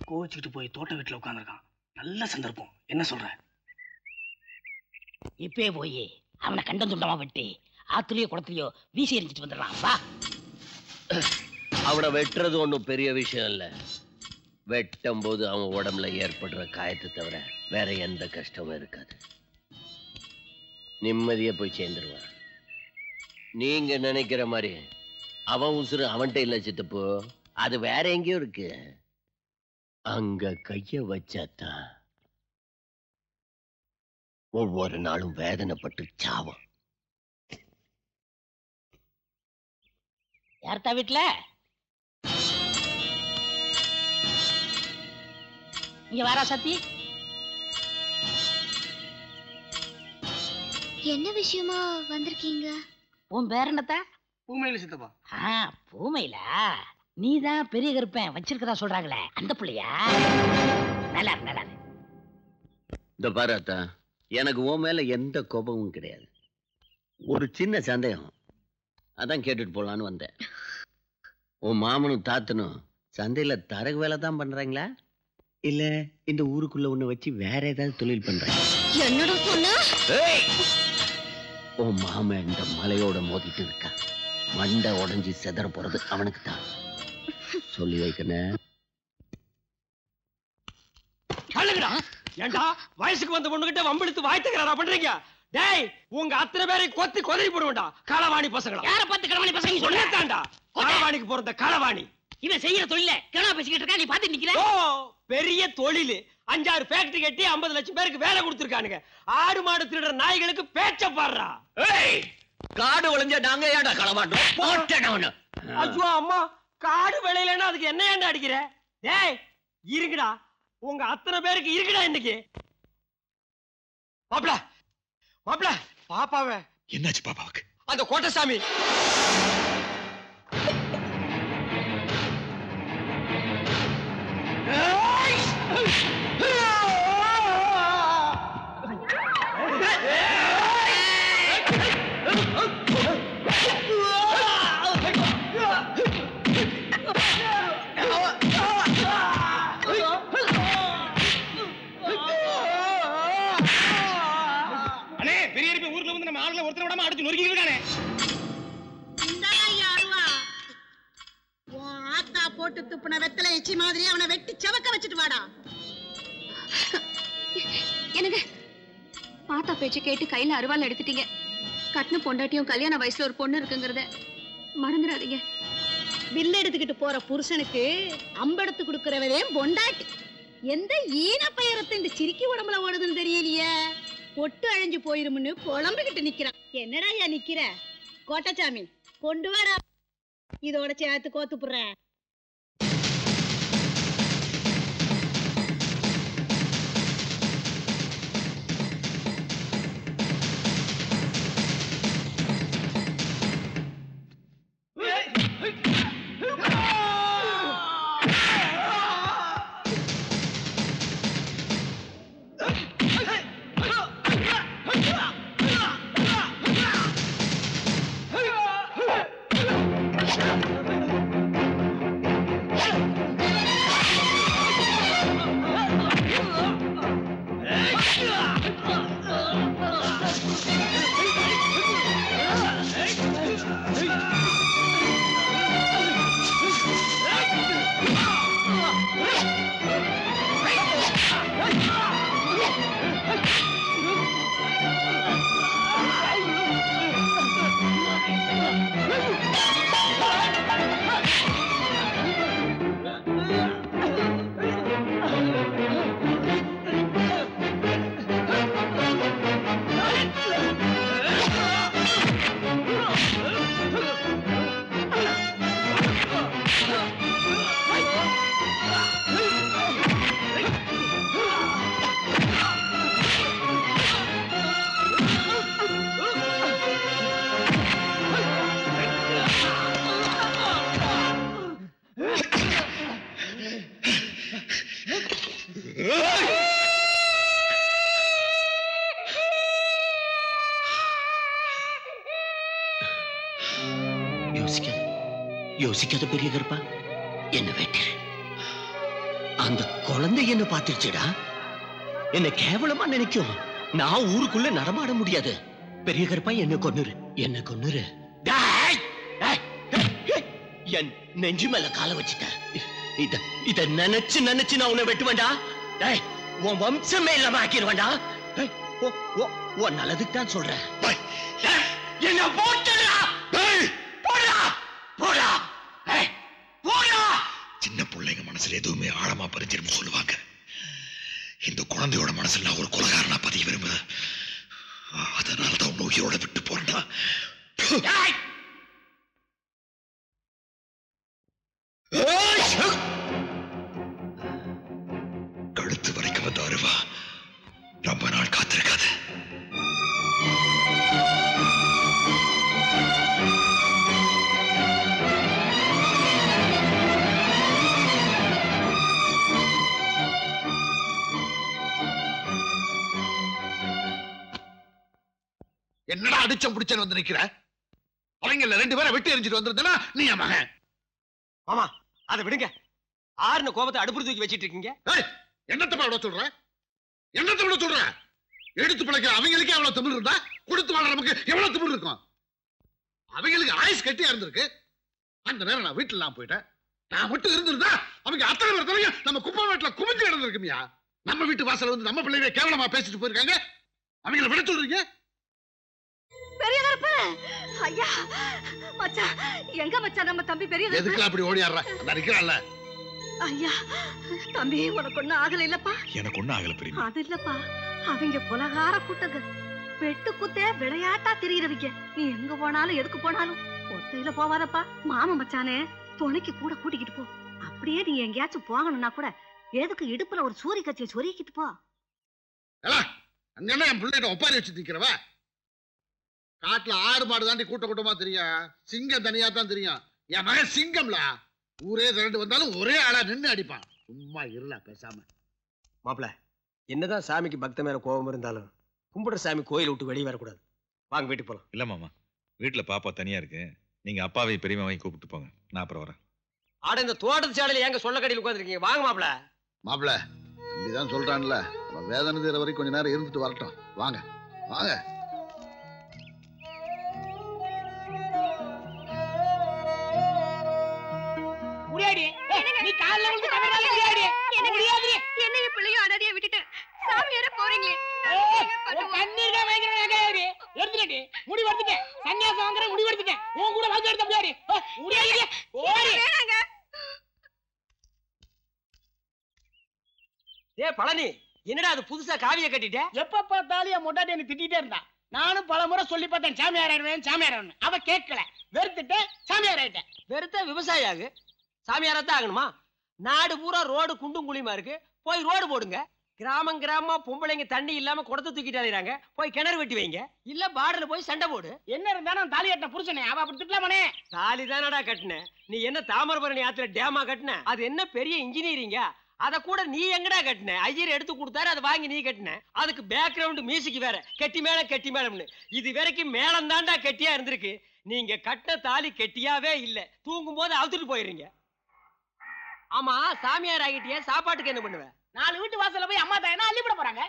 கோவிச்சுக்கிட்டு போய் தோட்ட வீட்டுல உட்காந்துருக்கான். நல்ல சந்தர்ப்பம். என்ன சொல்ற? இப்பே போய் அவனை கண்டம் துண்டமா வெட்டி ஆத்துலயோ குளத்துலயோ வீசி எரிஞ்சிட்டு வந்துடலாம். வா. அவனை வெட்டுறது ஒன்றும் பெரிய விஷயம் இல்லை. வெட்டும் போது அவன் உடம்புல ஏற்படுற காயத்தை தவிர வேற எந்த கஷ்டமும் இருக்காது. நிம்மதியா போய் சேர்ந்துருவான். நீங்க நினைக்கிற மாதிரி அவன் உசுறு அவன்கிட்ட இல்ல சித்தப்பு, அது வேற எங்கேயோ இருக்கு. அங்க கைய வச்சாத்தான் ஒவ்வொரு நாளும் வேதனைப்பட்டு சாவான். யார்த்தா வீட்டுல? இங்க வாரா சத்தி. என்ன விஷயமா வந்திருக்கீங்க? உன் பேர் என்னத்தா? பூமையில சித்தப்பா. பூமையில நீதான் பெரிய கருப்பன் வச்சிருக்கதா சொல்றாங்களே, அந்த பிள்ளையா? நல்லா நல்லா. இந்த பாராத்தா, எனக்கு உன் மேல எந்த கோபமும் கிடையாது. ஒரு சின்ன சந்தேகம், அதான் கேட்டுட்டு போலான்னு வந்தேன். உன் மாமனும் தாத்தனும் சந்தையில தரகு வேலை தான் பண்றாங்களா, இல்ல இந்த ஊருக்குள்ள ஒண்ணு வச்சு வேற ஏதாவது தொழில் பண்றாங்க? என்னடா சொன்ன? உன் மாமன் இந்த மலையோட மோதிட்டு இருக்கா. மண்டை உடைஞ்சு செதற போறது அவனுக்கு தான். சொல்லி வைக்கணும். ஏண்டா வயசுக்கு வந்த பொண்ணுகிட்ட வம்பிழுத்து வாய்த்துக்கிறாரா பண்றீங்க? டேய், உங்க அத்தனை பேரை கொத்தி கொதறி போடுவேண்டா களவாணி பசங்களா. யார பார்த்து களவாணி பசங்க சொல்லத்தாண்டா? களவாணிக்கு போறத களவாணி. இவன் செய்யற தொழில கிளவா பேசிக்கிட்டு இருக்கா, நீ பாத்து நிக்கிற. ஓ, பெரிய தொழில். 5-6 ஃபேக்டரி கட்டி 50 லட்சம் பேருக்கு வேலை கொடுத்திருக்கானுங்க. ஆடு மாடு திருடுற நாய்களுக்கு பேச்ச பாடுறா. ஏய், காடு விளைஞ்ச நாங்க ஏன்டா களவாண்டோம்? போட்டேன். ஐயோ அம்மா, காடு விளையலன்னா அதுக்கு என்ன ஏன்டா அடிக்கிற? டேய் இருக்குடா, உங்க அத்தனை பேருக்கு இருக்குடா இன்னைக்கு. மாப்ள மாப்ள, பாப்பாவே என்னாச்சு? பாப்பாவுக்கு அந்த கோட்டசாமி போட்டு துப்புன வெத்தலை எச்சி மாதிரி அவனை வெட்டி செவக்க வச்சுட்டு வாடா. எனக்கு பாத்தா பேச்சு கேட்டு கையில அருவாள் எடுத்துட்டீங்க. கட்டின பொண்டாட்டியும் கல்யாண வயசுல ஒரு பொண்ணு இருக்குங்கிறத மறந்துடாதீங்க. வில்ல எடுத்துக்கிட்டு போற புருஷனுக்கு அம்பெடுத்து கொடுக்கறவரே பொண்டாட்டி. எந்த ஈன பயரத்தை இந்த சிரிக்கி உடம்புல ஓடுதுன்னு தெரியலையே. பொட்டு அழிஞ்சு போயிருமுன்னு புலம்பிக்கிட்டு நிக்கிறான். என்னடா ஐயா நிக்கிற? கோட்டச்சாமி கொண்டு வாடா, இதோட சேர்த்து கோத்து புடுறேன். யோசிக்காத பெரிய கருப்பா, என்ன வெட்டிரு. அந்த குழந்தை என்ன பார்த்துருச்சுடா. என்ன கேவலமா நினைக்கும். நான் ஊருக்குள்ள நடமாட முடியாது. பெரிய கருப்பா என்ன கொன்னுரு, என்ன கொன்னுரு. என் நெஞ்சு மேல கால வச்சுட்ட. இத நினைச்சு நினைச்சு நான் உன்னை வெட்டுவேண்டா. உன் வம்சமே இல்லாம ஆக்கிடுவேண்டா. உன் நல்லதுக்கு தான் சொல்றேன். என்ன போட்டுடா, போடா போடா போடா. சின்ன பிள்ளைங்க மனசுல எதுவுமே ஆழமா பதிஞ்சிரும் சொல்லுவாங்க. இந்த குழந்தையோட மனசுல நான் ஒரு கொலைகாரனா பதிய விரும்புறேன். அதனாலதான் உன் உயிரோட விட்டு போறேன்டா. கழுத்து வரைக்கும் வந்த அருவா ரொம்ப நாள் காத்திருக்காது. என்னடா அடிச்சம் பிடிச்சன்னு வந்து நிக்கிற? அவங்கள 2 பேரை வெட்டி எரிஞ்சிட்டு வந்திருந்தா நீ என் மகன். மாமா அதை விடுங்க. ஆறுன கோபத்தை அடுப்பு தூக்கி வச்சிட்டு இருக்கீங்க. என்னத்தை விட சொல்ற? என்னத்தை விட சொல்ற? எடுத்து பிழைக்கிற அவங்களுக்கே எவ்வளவு தமிழ் இருந்தா கொடுத்து வாழ நமக்கு எவ்வளவு தமிழ் இருக்கும்? அவங்களுக்கு ஆயுஸ் கட்டியா இருந்திருக்கு. அந்த நேரம் நான் வீட்டுல நான் போயிட்டேன். நான் மட்டும் இருந்திருந்தா அவங்க அத்தனை பேர் தலையும் நம்ம குப்பை வீட்டுல குமிஞ்சு கிடந்திருக்குமியா. நம்ம வீட்டு வாசல் வந்து நம்ம பிள்ளைங்க கேவலமா பேசிட்டு போயிருக்காங்க. அவங்களை விட சொல்றீங்க? பெரிய கருப்பு ஐயா மச்சான், எங்க மச்சான் நம்ம தம்பி பெரிய கருப்பு? எதுக்கு அப்படி ஓடியாடுற? அந்த நிக்கிறான்ல. ஐயா தம்பி உனக்கு ஒண்ணும் ஆகல இல்லப்பா? எனக்கு ஒண்ணும் ஆகல பெரிய. அது இல்லப்பா, அவங்க கொலகார கூட்டங்க, வெட்டு குத்தே விளையாட்டா திரியறவங்க. நீ எங்க போனாலும் எதுக்கு போனாலும் ஒத்தையில போவாதப்பா. மாமா மச்சானே துணைக்கு கூட கூட்டிக்கிட்டு போ. அப்படியே நீ எங்கேயாச்சும் போகணும்னா கூட எதுக்கு இடுப்புல ஒரு சூரிய கத்தியை சொருகிக்கிட்டு போ. அங்க என்ன என் பிள்ளைகிட்ட ஒப்பாரி வச்சு நிக்கிறவ? காட்டுல ஆடு மாடு தாண்டி கூட்ட கூட்டமா தெரியும். சிங்கம் தனியா தான் தெரியும். என் மகன் சிங்கம்ல ஊரே திரண்டு வந்தாலும் ஒரே ஆளா நின்று அடிப்பான். சும்மா இருல பேசாம. மாப்பிள என்னதான் சாமிக்கு பக்த மேல கோபம் இருந்தாலும் கும்பிடுற சாமி கோயிலை விட்டு வெளியே வரக்கூடாது. வாங்க வீட்டுக்கு போலாம். இல்ல மாமா, வீட்டுல பாப்பா தனியா இருக்கு. நீங்க அப்பாவை பெரியமாவையும் கூப்பிட்டு போங்க. நான் அப்புறம் வரேன். ஆட இந்த தோட்டத்து சாலையில ஏங்க சொல்ல கடையில் உட்காந்துருக்கீங்க? வாங்க மாப்பிள. மாப்பிள அப்படிதான் சொல்றான்ல, அவன் வேதனை தீர வரைக்கும் கொஞ்ச நேரம் இருந்துட்டு வரட்டும். வாங்க வாங்க. நீ கால்ல வந்து கவடால முடியாடி. முடியாடி. என்னைய பிள்ளைய அனாதையா விட்டுட்டு சாமியார போறீங்களே. கண்ணீர்ல வைக்கிறேன் ஏடி. எடுத்துடடி. முடி வர்த்திட்டேன். சன்னியாசம் வாங்குற முடி வர்த்திட்டேன். உன் கூட வந்து எடுத்து முடியாடி. முடியாடி. ஓடி. வேணாங்க. பழனி என்னடா அது புதுசா காவிய கட்டிட்ட? எப்ப பார்த்தாலும் என் மொட்டாட்டி என்ன திட்டிட்டே இருந்தா. நானும் பல முறை சொல்லி பார்த்தேன் சாமியார் ஆயிடுவேன் சாமியார் ஆயிடுவேன். அவ கேட்கல. வெறுத்துட்டு சாமியார் ஆயிட்டேன். வெறுத்தா விவசாயி ஆகு. சாமியாரத்தான் ஆகணுமா? நாடு பூரா ரோடு குண்டும் குழியுமா இருக்கு. போய் ரோடு போடுங்க. கிராமம் கிராமமா பொம்பளைங்க தண்ணி இல்லாம குடத்தை தூக்கிட்டு அலையறாங்க. போய் கிணறு வெட்டி வைங்க. இல்ல பார்டர்ல போய் சண்டை போடு. என்ன இருந்தாலும் தாலி கட்டின புருஷனே அவ அப்படி திட்டலாமனே. தாலி தானடா கட்டின. நீ என்ன தாமிரபரணி ஆத்துல டேமா கட்டின? அது என்ன பெரிய இன்ஜினியரிங்க? அத கூட நீ எங்கடா கட்டின? ஐயர் எடுத்து கொடுத்தாரு, அதை வாங்கி நீ கட்டின. அதுக்கு பேக்ரவுண்ட் மியூசிக் வேற, கெட்டி மேளம்னு. இது வரைக்கும் மேளம் தாண்டா கெட்டியா இருந்திருக்கு. நீங்க கட்டின தாலி கெட்டியாவே இல்ல. தூங்கும் போது அவுத்துட்டு போயிடுறீங்க. ஆமா, சாமியார் ஆகிட்டிய, சாப்பாட்டுக்கு என்ன பண்ணுவ? 4 வீட்டு வாசல்ல போய் அம்மா தாயனா அள்ளி போட போறாங்க.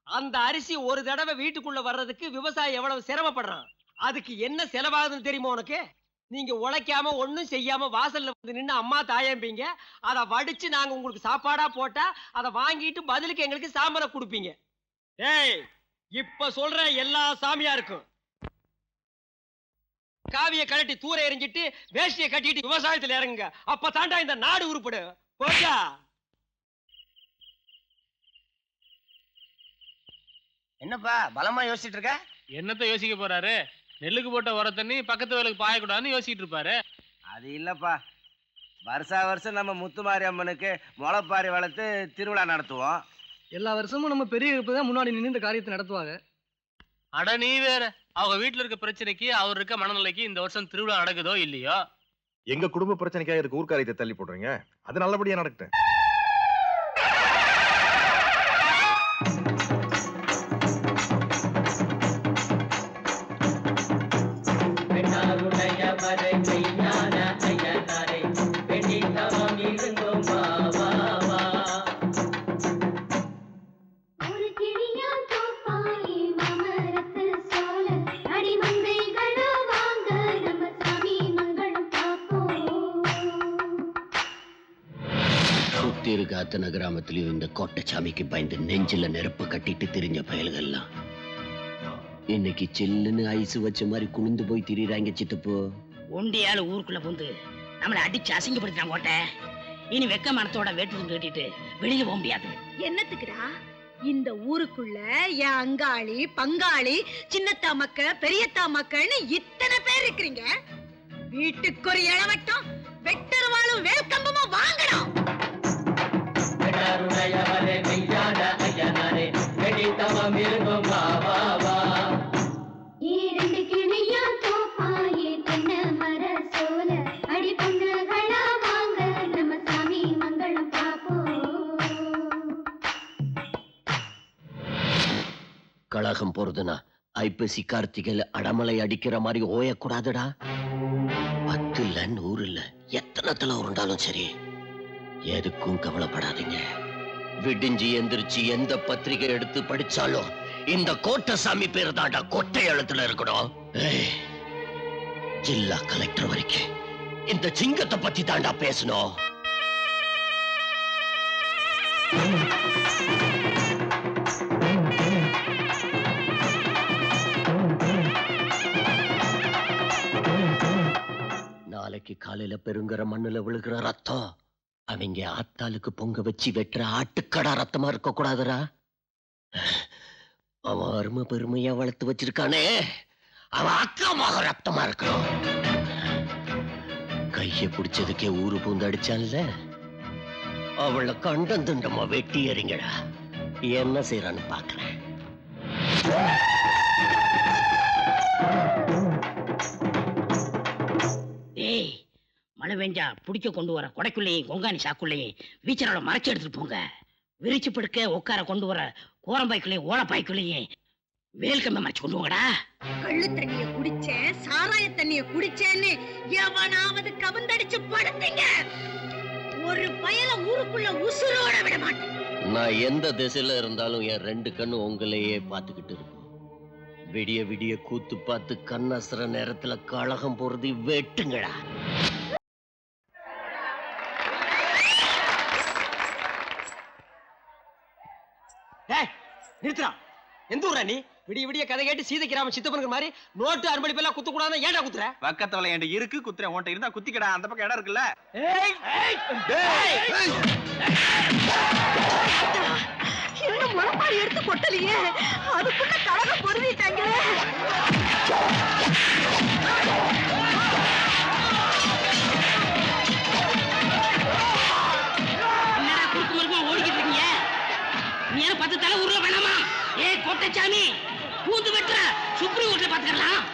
அந்த அரிசி ஒரு தடவை வீட்டுக்குள்ள வர்றதுக்கு விவசாயி எவ்வளவு சிரமப்படுறான். அதுக்கு என்ன செலவாகுதுன்னு தெரியுமா உனக்கு? நீங்க உழைக்காம ஒண்ணும் செய்யாம வாசல்ல வந்து நின்று அம்மா தாயம்பீங்க. அதை வடிச்சு நாங்க உங்களுக்கு சாப்பாடா போட்டா அதை வாங்கிட்டு பதிலுக்கு எங்களுக்கு சாம்பலை கொடுப்பீங்க. ஏய், இப்ப சொல்ற எல்லா சாமியாருக்கும் காவிய கழட்டி தூர எறிஞ்சிட்டு வேஷ்டியை கட்டிட்டு விவசாயத்துல இறங்குங்க. அப்ப தாண்டா இந்த நாடு உருப்படு. போச்சா? என்னப்பா பலமா யோசிச்சுட்டு இருக்க? என்னத்த யோசிக்க போறாரு? நெல்லுக்கு போட்ட உர தண்ணி பக்கத்து வேலைக்கு பாயக்கூடாதுன்னு யோசிச்சுட்டு இருப்பாரு. அது இல்லப்பா, வருஷா வருஷம் நம்ம முத்துமாரி அம்மனுக்கு முளைப்பாரி வளர்த்து திருவிழா நடத்துவோம். எல்லா வருஷமும் நம்ம பெரிய தான் முன்னாடி நின்று இந்த காரியத்தை நடத்துவாங்க. அட நீ வேற, அவங்க வீட்டுல இருக்க பிரச்சனைக்கு அவர் இருக்க மனநிலைக்கு இந்த வருஷம் திருவிழா நடக்குதோ இல்லையோ. எங்க குடும்ப பிரச்சனைக்காக இருக்க ஊர்க்காரியத்தை தள்ளி போடுறீங்க. அது நல்லபடியா நடக்கட்டும். இருந்தோம் வா வா வா சுத்தி இருக்க அத்தனை கிராமத்திலயும் இந்த கோட்டைச்சாமிக்கு பயந்து நெஞ்சில நெருப்பு கட்டிட்டு திரிஞ்ச பயல்கள்லாம் இன்னைக்கு சில்லுன்னு ஐஸ் வச்ச மாதிரி குளிந்து போய் திரிறாங்க சித்தப்போ. ஒண்டியால ஊருக்குள்ள புந்து நம்மளை அடிச்சு அசிங்கப்படுத்திட்டான் கோட்டை. இனி வெக்க மனத்தோட வேட்டு கட்டிட்டு வெளியே போக முடியாது. என்னத்துக்குடா இந்த ஊருக்குள்ள என் அங்காளி பங்காளி சின்னத்தா மக்க பெரியத்தா மக்கள்னு இத்தனை பேர் இருக்கிறீங்க. வீட்டுக்கு ஒரு இளவட்டம் வெட்டருவாளும் வேல்கம்பமா வாங்கணும். கழகம் போறதுனா ஐப்பசி கார்த்திகையில அடமலை அடிக்கிற மாதிரி ஓயக்கூடாதுடா. 10 இல்ல 100 இல்ல எத்தனை தலை உருண்டாலும் சரி எதுக்கும் கவலைப்படாதீங்க. விடிஞ்சி எந்திரிச்சு எந்த பத்திரிகை எடுத்து படிச்சாலும் இந்த கோட்டைசாமி பேர் தாண்டா கொட்டை எழுத்துல இருக்கணும். ஜில்லா கலெக்டர் வரைக்கும் இந்த சிங்கத்தை பத்தி தாண்டா பேசணும். நாளைக்கு காலையில பெருங்கர மண்ணுல விழுகிற ரத்தம் அவங்க ஆத்தாளுக்கு பொங்க வச்சு வெட்டுற ஆட்டுக்கடா ரத்தமா இருக்க கூடாதுரா. அவன் அருமை பெருமையா வளர்த்து வச்சிருக்கானே அவன் அக்கா மக ரத்தமா இருக்கணும். கைய பிடிச்சதுக்கே ஊரு பூந்து அடிச்சான்ல அவளை கண்டம் துண்டமா வெட்டி எறிங்கடா. என்ன செய்யறான்னு பாக்குறேன். ஏய், மழை பெஞ்சா பிடிக்க கொண்டு வர கொடைக்குள்ளையும் கொங்கானி சாக்குள்ளையும் வீச்சரோட மறைச்சு எடுத்துட்டு போங்க. விரிச்சு படுக்க உட்கார கொண்டு வர கோரம்பாய்க்குள்ளையும் ஓலப்பாய்க்குள்ளையும் வேல்கம்பை மறைச்சு கொண்டு வாங்கடா. கள்ளு தண்ணிய குடிச்சேன் சாராய தண்ணிய குடிச்சேன்னு எவனாவது கவந்தடிச்சு படுத்தீங்க ஒரு பயல ஊருக்குள்ள உசுரோட விட மாட்டேன். நான் எந்த திசையில இருந்தாலும் என் 2 கண்ணு உங்களையே பார்த்துக்கிட்டு இருக்கும். விடிய விடிய கூத்து பார்த்து கண்ணசுற நேரத்துல கழகம் போறது வெட்டுங்கடா. நிறுத்துறா. எந்த ஊரா நீ? விடிய விடிய கதை கேட்டு சீதை கிராம சித்தப்பனுக்கு மாதிரி நோட்டு அன்பளிப்பெல்லாம் குத்த கூடாது. ஏன்டா குத்துற? பக்கத்துல என்கிட்ட இருக்கு குத்துறேன். உன்கிட்ட இருந்தா குத்திக்கடா. அந்த பக்கம் இடம் இருக்குல்ல. இன்னும் முளப்பாரி எடுத்து கொட்டலையே அதுக்குள்ள கழகம் பொருவிட்டாங்க. என்னடா குறுக்கு மறுமா ஓடிக்கிட்டு இருக்கீங்க? நீ 10 தலை ஊர்ல வேணாமா? ஏ கோட்டைச்சாமி பூந்து வெட்டுற சுப்ரீம் கோர்ட்ல பாத்துக்கலாம்.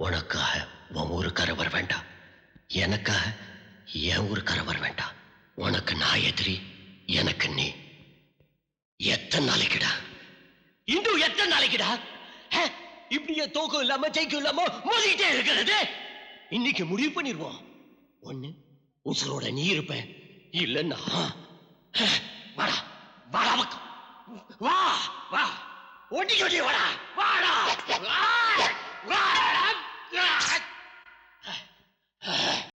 உனக்காக உன் ஊருக்கார வர வேண்டாம், எனக்காக என் ஊருக்கார வர வேண்டாம். உனக்கு நான் எதிரி, எனக்கு நீ. எத்தனை நாளைக்குடா இன்னும் எத்தனை நாளைக்குடா இப்படியே தோக்கம் இல்லாம ஜெயிக்கும் இல்லாம மோதிக்கிட்டே இருக்கிறது? இன்னைக்கு முடிவு பண்ணிடுவோம். ஒண்ணு உசுரோட நீ இருப்ப, இல்லன்னா வாடா வாடா வா வா ஒட்டி வாடா.